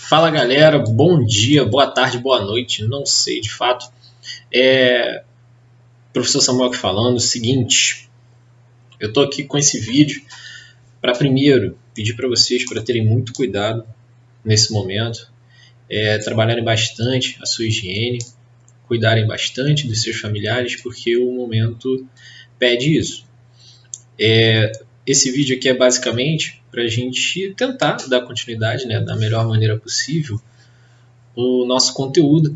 Fala galera, bom dia, boa tarde, boa noite, não sei de fato. Professor Samuel aqui falando. Seguinte, eu tô aqui com esse vídeo para primeiro pedir para vocês para terem muito cuidado nesse momento, trabalharem bastante a sua higiene, cuidarem bastante dos seus familiares, porque o momento pede isso. Esse vídeo aqui é basicamente para a gente tentar dar continuidade, da melhor maneira possível, o nosso conteúdo.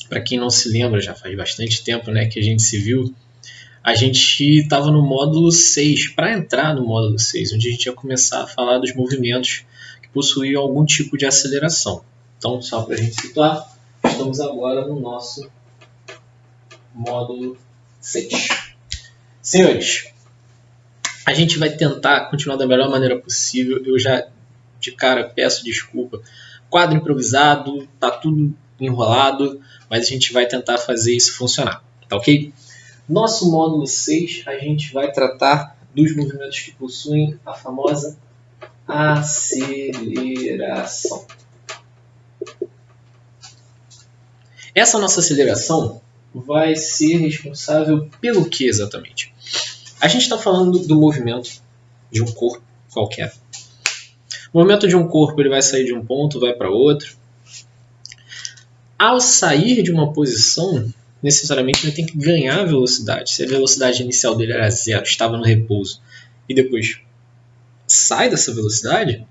Para quem não se lembra, já faz bastante tempo que a gente se viu. A gente estava no módulo 6, para entrar no módulo 6, onde a gente ia começar a falar dos movimentos que possuíam algum tipo de aceleração. Então, só para a gente situar, estamos agora no nosso módulo 6. Senhores, a gente vai tentar continuar da melhor maneira possível. Eu já, de cara, peço desculpa. Quadro improvisado, tá tudo enrolado, mas a gente vai tentar fazer isso funcionar, tá ok? Nosso módulo 6, a gente vai tratar dos movimentos que possuem a famosa aceleração. Essa nossa aceleração vai ser responsável pelo que exatamente? A gente está falando do movimento de um corpo qualquer. O movimento de um corpo ele vai sair de um ponto, vai para outro. Ao sair de uma posição, necessariamente ele tem que ganhar velocidade. Se a velocidade inicial dele era 0, estava no repouso, e depois sai dessa velocidade,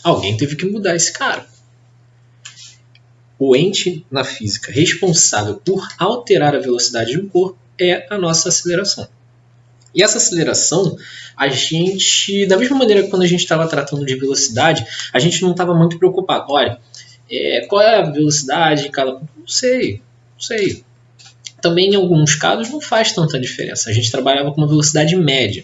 alguém teve que mudar esse cara. O ente na física responsável por alterar a velocidade de um corpo é a nossa aceleração. E essa aceleração, a gente, da mesma maneira que quando a gente estava tratando de velocidade, a gente não estava muito preocupado. Olha, qual é a velocidade de cada ponto? Não sei. Também em alguns casos não faz tanta diferença. A gente trabalhava com uma velocidade média.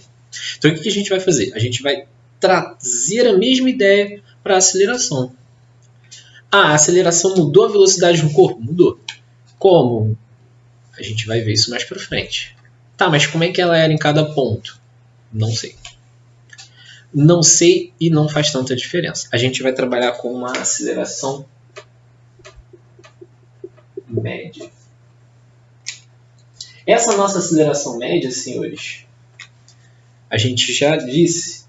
Então o que a gente vai fazer? A gente vai trazer a mesma ideia para a aceleração. A aceleração mudou a velocidade do corpo? Mudou. Como? A gente vai ver isso mais para frente. Tá, mas como é que ela era em cada ponto? Não sei. Não sei e não faz tanta diferença. A gente vai trabalhar com uma aceleração média. Essa nossa aceleração média, senhores, a gente já disse,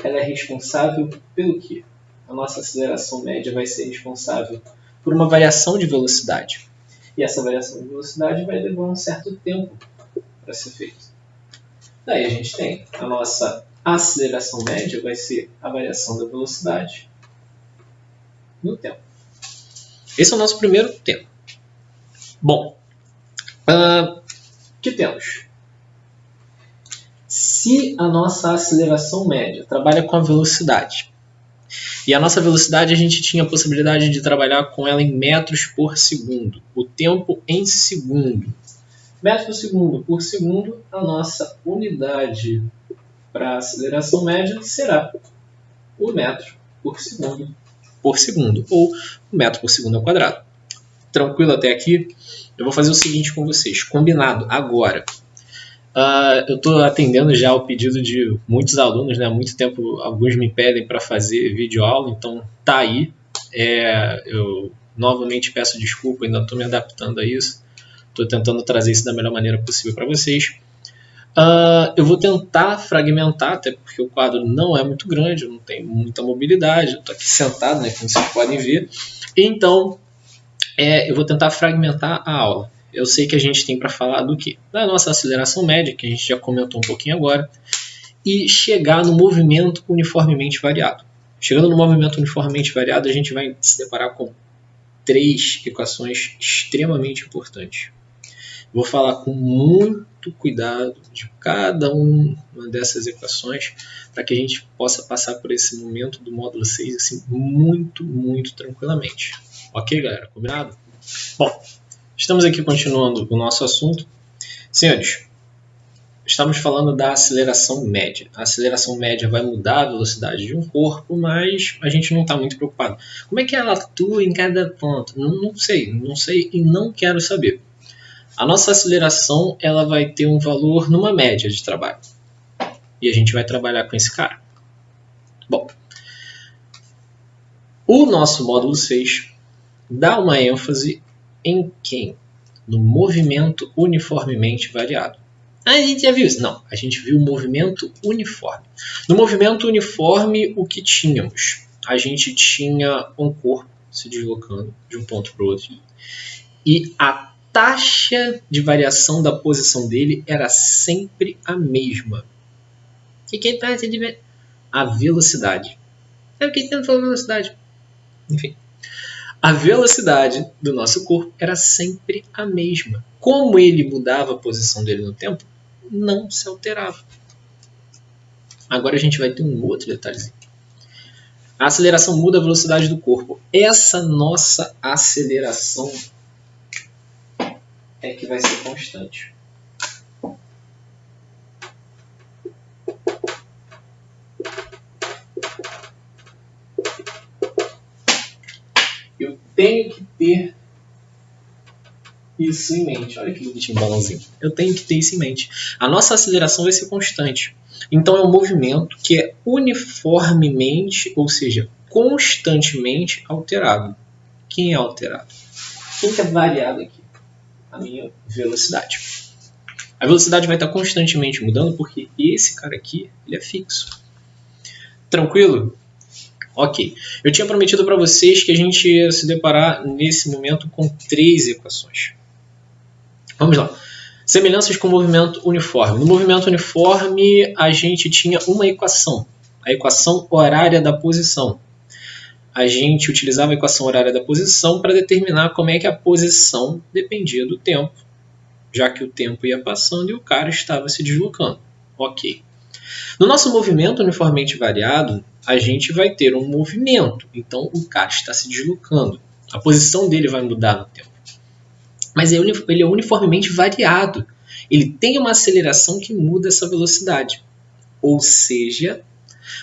ela é responsável pelo quê? A nossa aceleração média vai ser responsável por uma variação de velocidade. E essa variação de velocidade vai levar um certo tempo para ser feita. Daí a gente tem a nossa aceleração média, vai ser a variação da velocidade no tempo. Esse é o nosso primeiro tema. Bom, o que temos? Se a nossa aceleração média trabalha com a velocidade, e a nossa velocidade a gente tinha a possibilidade de trabalhar com ela em metros por segundo, o tempo em segundo. Metros por segundo, a nossa unidade para aceleração média será o metro por segundo, ou o metro por segundo ao quadrado. Tranquilo até aqui? Eu vou fazer o seguinte com vocês, combinado agora. Eu estou atendendo já ao pedido de muitos alunos, há muito tempo alguns me pedem para fazer videoaula, então tá aí. Eu novamente peço desculpa, ainda estou me adaptando a isso. Estou tentando trazer isso da melhor maneira possível para vocês. Eu vou tentar fragmentar, até porque o quadro não é muito grande, eu não tenho muita mobilidade, eu estou aqui sentado, como vocês podem ver. Então, eu vou tentar fragmentar a aula. Eu sei que a gente tem para falar do quê? Da nossa aceleração média, que a gente já comentou um pouquinho agora, e chegar no movimento uniformemente variado. Chegando no movimento uniformemente variado, a gente vai se deparar com 3 equações extremamente importantes. Vou falar com muito cuidado de cada uma dessas equações para que a gente possa passar por esse momento do módulo 6 assim, muito, muito tranquilamente. Ok, galera? Combinado? Bom, estamos aqui continuando o nosso assunto. Senhores, estamos falando da aceleração média. A aceleração média vai mudar a velocidade de um corpo, mas a gente não está muito preocupado. Como é que ela atua em cada ponto? Não sei e não quero saber. A nossa aceleração ela vai ter um valor numa média de trabalho. E a gente vai trabalhar com esse cara. Bom, O nosso módulo 6 dá uma ênfase em quem? No movimento uniformemente variado. A gente já viu isso? Não, a gente viu o movimento uniforme. No movimento uniforme, o que tínhamos? A gente tinha um corpo se deslocando de um ponto para o outro. E a taxa de variação da posição dele era sempre a mesma. O que é taxa de a velocidade? É o que está falando velocidade. Enfim. A velocidade do nosso corpo era sempre a mesma. Como ele mudava a posição dele no tempo, não se alterava. Agora a gente vai ter um outro detalhezinho. A aceleração muda a velocidade do corpo. Essa nossa aceleração é que vai ser constante. Eu tenho que ter isso em mente. Olha que bonitinho balãozinho. Eu tenho que ter isso em mente. A nossa aceleração vai ser constante. Então é um movimento que é uniformemente, ou seja, constantemente alterado. Quem é alterado? Quem é variado aqui? A minha velocidade. A velocidade vai estar constantemente mudando porque esse cara aqui ele é fixo. Tranquilo? Ok. Eu tinha prometido para vocês que a gente ia se deparar nesse momento com 3 equações. Vamos lá. Semelhanças com o movimento uniforme. No movimento uniforme, a gente tinha uma equação. A equação horária da posição. A gente utilizava a equação horária da posição para determinar como é que a posição dependia do tempo, já que o tempo ia passando e o cara estava se deslocando. Ok. No nosso movimento uniformemente variado, a gente vai ter um movimento. Então, o cara está se deslocando. A posição dele vai mudar no tempo. Mas ele é uniformemente variado. Ele tem uma aceleração que muda essa velocidade. Ou seja,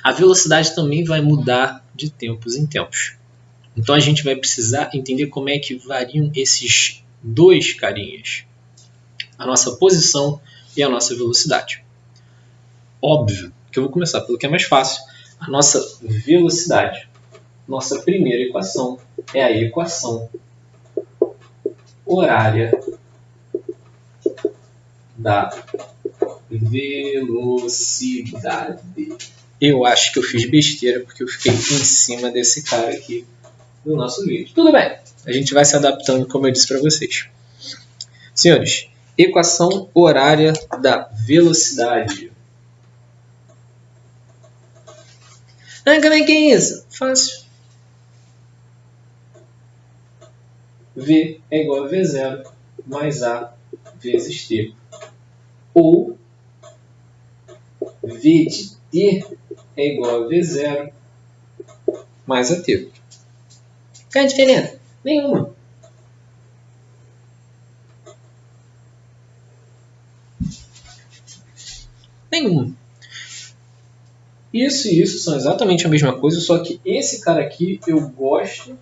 a velocidade também vai mudar de tempos em tempos. Então a gente vai precisar entender como é que variam esses 2 carinhas. A nossa posição e a nossa velocidade. Óbvio que eu vou começar pelo que é mais fácil. A nossa velocidade. Nossa primeira equação é a equação horária da velocidade. Eu acho que eu fiz besteira porque eu fiquei em cima desse cara aqui do nosso vídeo. Tudo bem, a gente vai se adaptando como eu disse para vocês. Senhores, equação horária da velocidade. Ah, como é que é isso? Fácil. V é igual a V0 mais A vezes T. Ou V de T é igual a V0 mais a T. Qual é a diferença? Nenhuma. Nenhuma. Isso e isso são exatamente a mesma coisa, só que esse cara aqui eu gosto.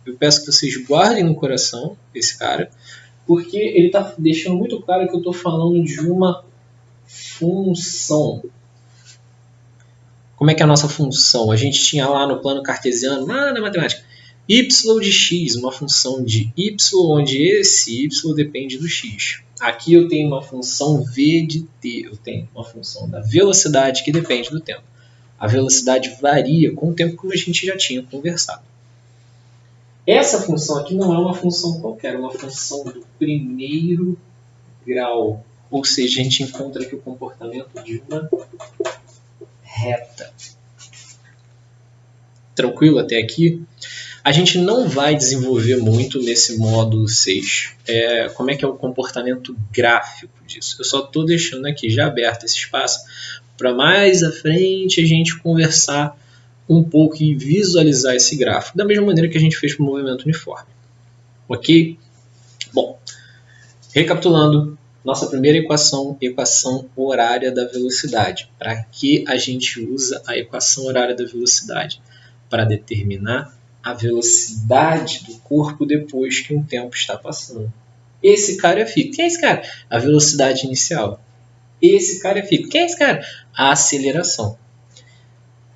Eu peço que vocês guardem no coração esse cara, porque ele está deixando muito claro que eu estou falando de uma função. Como é que é a nossa função? A gente tinha lá no plano cartesiano, lá na matemática, y de x, uma função de y, onde esse y depende do x. Aqui eu tenho uma função v de t, eu tenho uma função da velocidade que depende do tempo. A velocidade varia com o tempo, como a gente já tinha conversado. Essa função aqui não é uma função qualquer, é uma função do primeiro grau. Ou seja, a gente encontra aqui o comportamento de uma reta. Tranquilo até aqui? A gente não vai desenvolver muito nesse módulo 6 como é que é o comportamento gráfico disso. Eu só estou deixando aqui já aberto esse espaço para mais à frente a gente conversar um pouco e visualizar esse gráfico, da mesma maneira que a gente fez para o movimento uniforme. Ok? Bom, recapitulando, nossa primeira equação horária da velocidade. Para que a gente usa a equação horária da velocidade? Para determinar a velocidade do corpo depois que um tempo está passando. Esse cara é fixo. Quem é esse cara? A velocidade inicial. Esse cara é fixo. Quem é esse cara? A aceleração.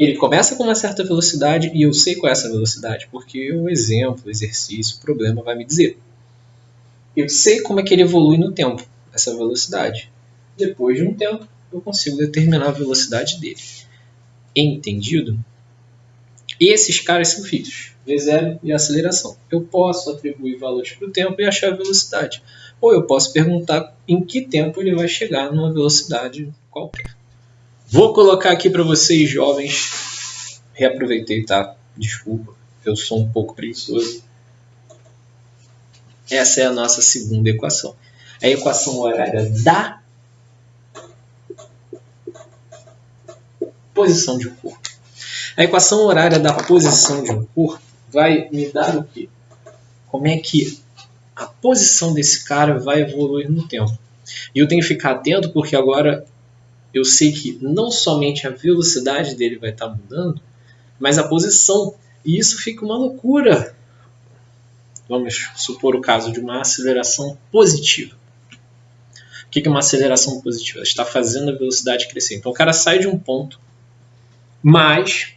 Ele começa com uma certa velocidade e eu sei qual é essa velocidade, porque o exemplo, o exercício, o problema vai me dizer. Eu sei como é que ele evolui no tempo, essa velocidade. Depois de um tempo, eu consigo determinar a velocidade dele. Entendido? E esses caras são fixos, V0 e aceleração. Eu posso atribuir valores para o tempo e achar a velocidade. Ou eu posso perguntar em que tempo ele vai chegar numa velocidade qualquer. Vou colocar aqui para vocês, jovens. Reaproveitei, tá? Desculpa, eu sou um pouco preguiçoso. Essa é a nossa segunda equação. A equação horária da posição de um corpo. A equação horária da posição de um corpo vai me dar o quê? Como é que a posição desse cara vai evoluir no tempo. E eu tenho que ficar atento porque agora eu sei que não somente a velocidade dele vai estar mudando, mas a posição. E isso fica uma loucura. Vamos supor o caso de uma aceleração positiva. O que é uma aceleração positiva? Ela está fazendo a velocidade crescer. Então o cara sai de um ponto, mas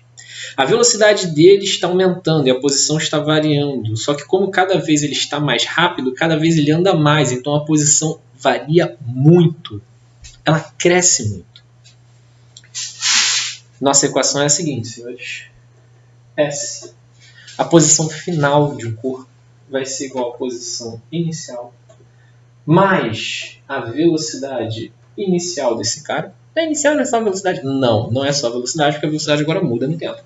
a velocidade dele está aumentando e a posição está variando. Só que como cada vez ele está mais rápido, cada vez ele anda mais. Então a posição varia muito. Ela cresce muito. Nossa equação é a seguinte, senhores. S. A posição final de um corpo vai ser igual à posição inicial mais a velocidade inicial desse cara. A inicial não é só a velocidade? Não, não é só a velocidade, porque a velocidade agora muda no tempo.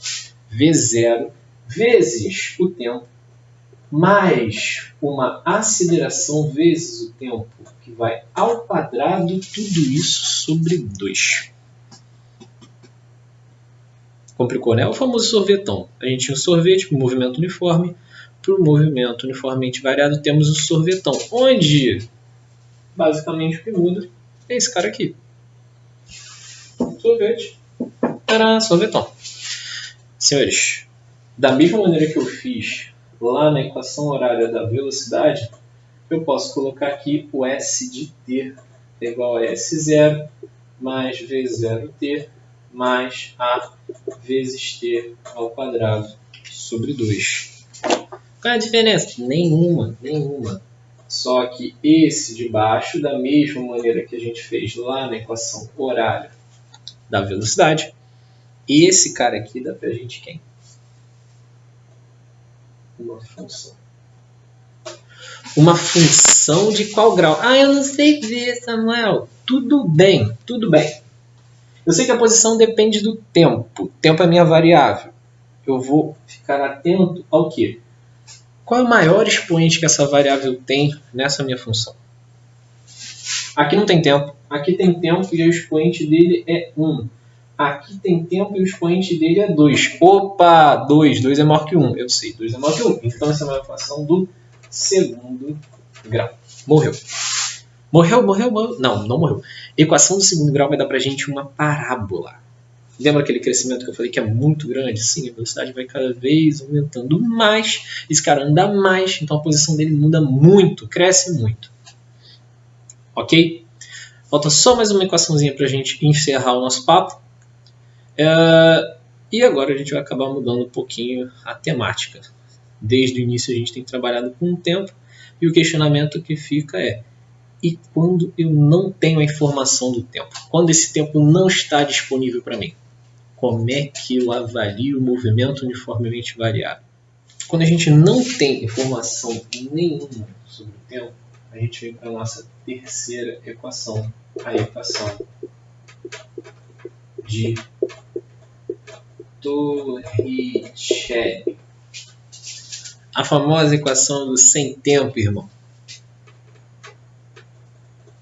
V0 vezes o tempo mais uma aceleração vezes o tempo, que vai ao quadrado tudo isso sobre 2. Complicou, né? O famoso sorvetão. A gente tinha um sorvete com movimento uniforme. Para o movimento uniformemente variado, temos o sorvetão, onde basicamente o que muda é esse cara aqui. Sorvete. Era sorvetão. Senhores, da mesma maneira que eu fiz lá na equação horária da velocidade, eu posso colocar aqui o S de t é igual a S0 mais V0t mais A vezes t ao quadrado sobre 2. Qual é a diferença? Nenhuma. Só que esse de baixo, da mesma maneira que a gente fez lá na equação horária da velocidade, esse cara aqui dá pra gente quem? Uma função. Uma função de qual grau? Ah, eu não sei ver, Samuel. Tudo bem. Eu sei que a posição depende do tempo. O tempo é minha variável. Eu vou ficar atento ao quê? Qual é o maior expoente que essa variável tem nessa minha função? Aqui não tem tempo. Aqui tem tempo e o expoente dele é 1. Aqui tem tempo e o expoente dele é 2. Opa, 2. 2 é maior que 1. Eu sei, 2 é maior que 1. Então essa é uma equação do segundo grau. Morreu. Não morreu. Equação do segundo grau vai dar pra gente uma parábola. Lembra aquele crescimento que eu falei que é muito grande? Sim, a velocidade vai cada vez aumentando mais. Esse cara anda mais, então a posição dele muda muito, cresce muito. Ok? Falta só mais uma equaçãozinha para a gente encerrar o nosso papo. E agora a gente vai acabar mudando um pouquinho a temática. Desde o início a gente tem trabalhado com o tempo e o questionamento que fica é: e quando eu não tenho a informação do tempo? Quando esse tempo não está disponível para mim? Como é que eu avalio o movimento uniformemente variável? Quando a gente não tem informação nenhuma sobre o tempo, a gente vem para a nossa terceira equação, a equação de Torricelli. A famosa equação do sem tempo, irmão.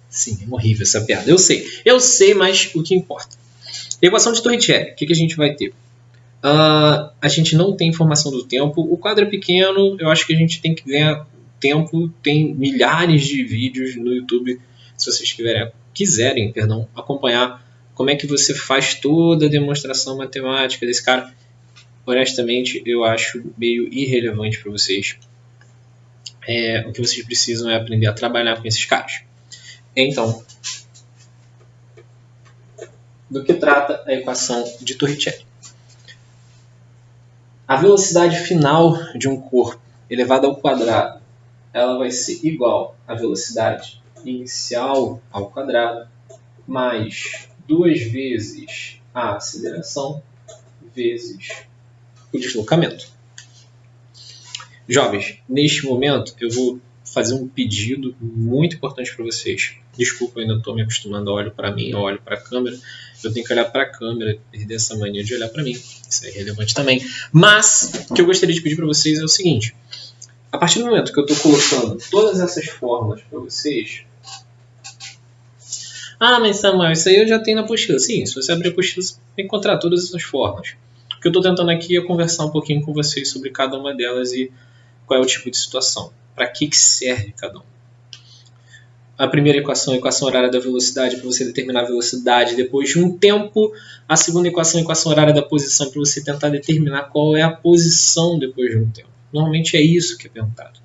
Sim, é horrível essa piada. Eu sei, mas o que importa? Equação de Torricelli, o que a gente vai ter? A gente não tem informação do tempo. O quadro é pequeno, eu acho que a gente tem que ganhar tempo. Tem milhares de vídeos no YouTube, se vocês quiserem acompanhar como é que você faz toda a demonstração matemática desse cara. Honestamente, eu acho meio irrelevante para vocês. O que vocês precisam é aprender a trabalhar com esses caras. Então, do que trata a equação de Torricelli? A velocidade final de um corpo elevado ao quadrado, ela vai ser igual à velocidade inicial ao quadrado mais 2 vezes a aceleração vezes o deslocamento. Jovens, neste momento eu vou fazer um pedido muito importante para vocês. Desculpa, eu ainda estou me acostumando a olhar para mim, eu olho para a câmera. Eu tenho que olhar para a câmera, perder essa mania de olhar para mim. Isso é relevante também. Mas o que eu gostaria de pedir para vocês é o seguinte. A partir do momento que eu estou colocando todas essas fórmulas para vocês... Ah, mas Samuel, isso aí eu já tenho na apostila. Sim, se você abrir a apostila, você vai encontrar todas essas fórmulas. O que eu estou tentando aqui é conversar um pouquinho com vocês sobre cada uma delas e qual é o tipo de situação. Para que serve cada um. A primeira equação, a equação horária da velocidade, para você determinar a velocidade depois de um tempo. A segunda equação, a equação horária da posição, para você tentar determinar qual é a posição depois de um tempo. Normalmente é isso que é perguntado.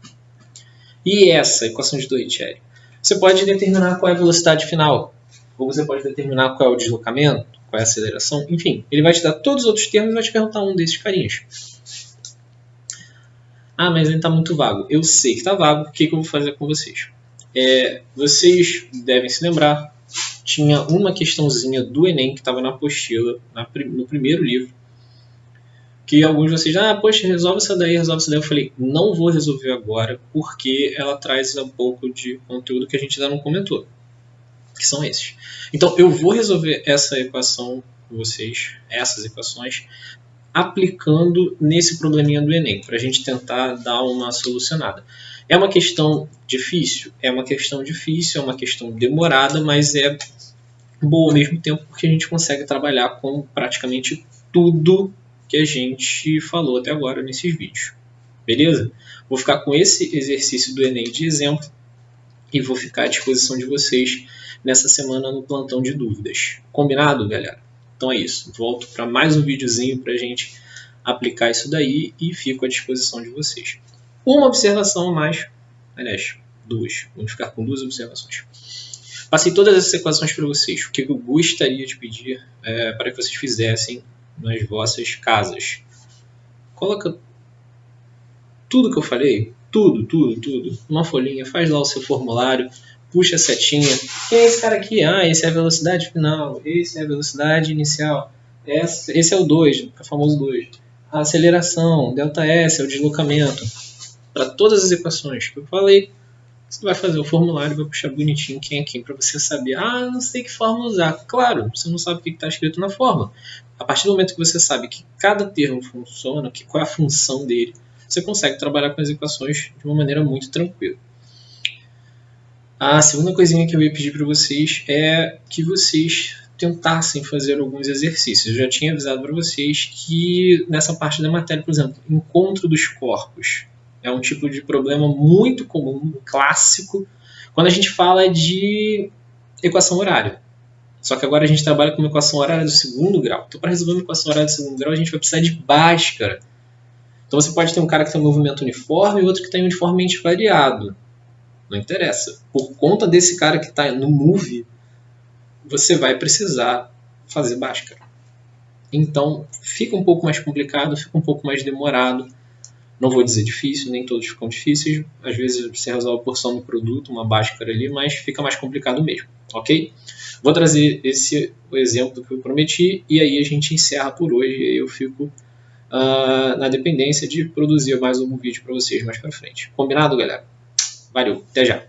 E essa, a equação de Dirichlet? Você pode determinar qual é a velocidade final, ou você pode determinar qual é o deslocamento, qual é a aceleração, enfim. Ele vai te dar todos os outros termos e vai te perguntar um desses carinhas. Ah, mas ele está muito vago. Eu sei que está vago, o que eu vou fazer com vocês? Vocês devem se lembrar, tinha uma questãozinha do Enem que estava na apostila, no primeiro livro, que alguns de vocês, poxa, resolve isso daí. Eu falei, não vou resolver agora, porque ela traz um pouco de conteúdo que a gente ainda não comentou, que são esses. Então, eu vou resolver essa equação com vocês, essas equações, aplicando nesse probleminha do Enem, para a gente tentar dar uma solucionada. É uma questão difícil? É uma questão difícil, é uma questão demorada, mas é boa ao mesmo tempo, porque a gente consegue trabalhar com praticamente tudo que a gente falou até agora nesses vídeos. Beleza? Vou ficar com esse exercício do Enem de exemplo e vou ficar à disposição de vocês nessa semana no plantão de dúvidas. Combinado, galera? Então é isso. Volto para mais um videozinho para a gente aplicar isso daí e fico à disposição de vocês. Uma observação a mais, aliás, duas. Vamos ficar com 2 observações. Passei todas essas equações para vocês. O que eu gostaria de pedir para que vocês fizessem nas vossas casas. Coloca tudo que eu falei, tudo, numa folhinha, faz lá o seu formulário, puxa a setinha. Quem é esse cara aqui? Esse é a velocidade final, esse é a velocidade inicial, esse é o 2, o famoso 2. A aceleração, ΔS, é o deslocamento. Para todas as equações que eu falei, você vai fazer o formulário e vai puxar bonitinho quem é quem para você saber. Não sei que fórmula usar. Claro, você não sabe o que está escrito na fórmula. A partir do momento que você sabe que cada termo funciona, qual é a função dele, você consegue trabalhar com as equações de uma maneira muito tranquila. A segunda coisinha que eu ia pedir para vocês é que vocês tentassem fazer alguns exercícios. Eu já tinha avisado para vocês que nessa parte da matéria, por exemplo, encontro dos corpos é um tipo de problema muito comum, clássico, quando a gente fala de equação horária. Só que agora a gente trabalha com uma equação horária do segundo grau. Então, para resolver uma equação horária do segundo grau, a gente vai precisar de Bhaskara. Então, você pode ter um cara que tem um movimento uniforme e outro que tem uniformemente variado. Não interessa. Por conta desse cara que está no move, você vai precisar fazer Bhaskara. Então, fica um pouco mais complicado, fica um pouco mais demorado. Não vou dizer difícil, nem todos ficam difíceis. Às vezes você resolve a porção do produto, uma Bhaskara ali, mas fica mais complicado mesmo, ok? Vou trazer o exemplo que eu prometi e aí a gente encerra por hoje. E aí eu fico na dependência de produzir mais um vídeo para vocês mais para frente. Combinado, galera? Valeu, até já!